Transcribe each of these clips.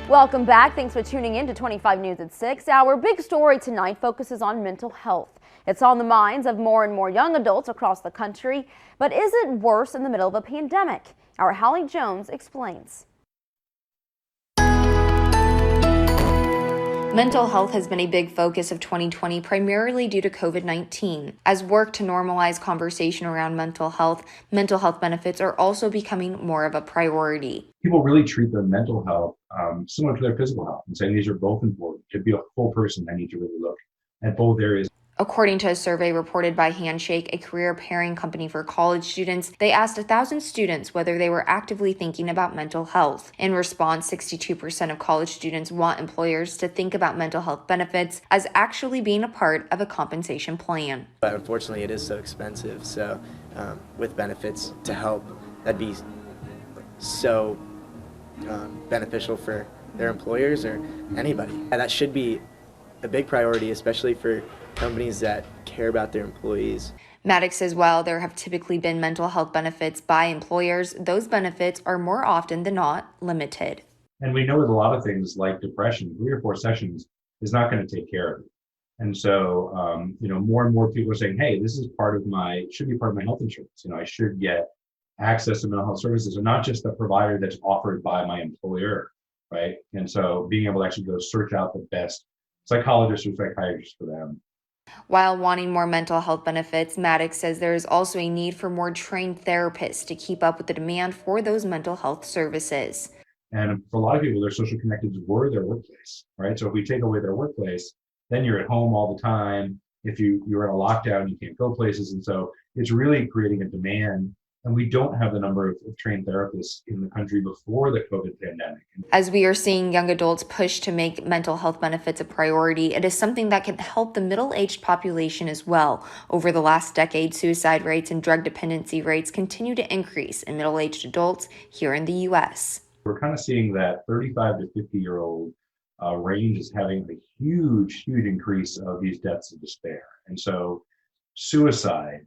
Welcome back. Thanks for tuning in to 25 News at 6. Our big story tonight focuses on mental health. It's on the minds of more and more young adults across the country. But is it worse in the middle of a pandemic? Our Hallie Jones explains. Mental health has been a big focus of 2020, primarily due to COVID-19. As work to normalize conversation around mental health benefits are also becoming more of a priority. People really treat their mental health similar to their physical health and saying these are both important. To be a full person, I need to really look at both areas. According to a survey reported by Handshake, a career pairing company for college students, they asked 1,000 students whether they were actively thinking about mental health. In response, 62% of college students want employers to think about mental health benefits as actually being a part of a compensation plan. But unfortunately, it is so expensive. So with benefits to help, that'd be so beneficial for their employers or anybody. And that should be a big priority, especially for companies that care about their employees. Maddox says while there have typically been mental health benefits by employers, those benefits are more often than not limited. And we know with a lot of things like depression, 3 or 4 sessions is not going to take care of it. And so, more and more people are saying, hey, this is should be part of my health insurance. I should get access to mental health services and not just the provider that's offered by my employer, right? And so being able to actually go search out the best psychologists or psychiatrists for them. While wanting more mental health benefits, Maddox says there is also a need for more trained therapists to keep up with the demand for those mental health services. And for a lot of people, their social connecteds were their workplace, right? So if we take away their workplace, then you're at home all the time. If you're in a lockdown, you can't go places. And so it's really creating a demand. And we don't have the number of trained therapists in the country before the COVID pandemic. As we are seeing young adults push to make mental health benefits a priority, it is something that can help the middle-aged population as well. Over the last decade, suicide rates and drug dependency rates continue to increase in middle-aged adults here in the U.S. We're kind of seeing that 35 to 50-year-old range is having a huge increase of these deaths of despair. And so suicide,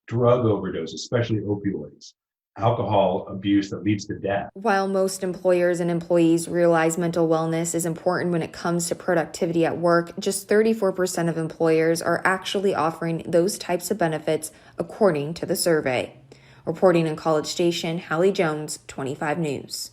drug overdose, especially opioids, alcohol abuse that leads to death. While most employers and employees realize mental wellness is important when it comes to productivity at work, just 34% of employers are actually offering those types of benefits, according to the survey. Reporting in College Station, Hallie Jones, 25 News.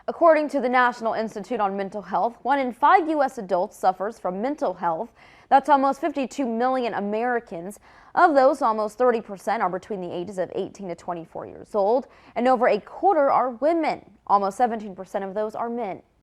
According to the National Institute on Mental Health, 1 in 5 U.S. adults suffers from mental health. That's almost 52 million Americans. Of those, almost 30% are between the ages of 18 to 24 years old, and over a quarter are women. Almost 17% of those are men.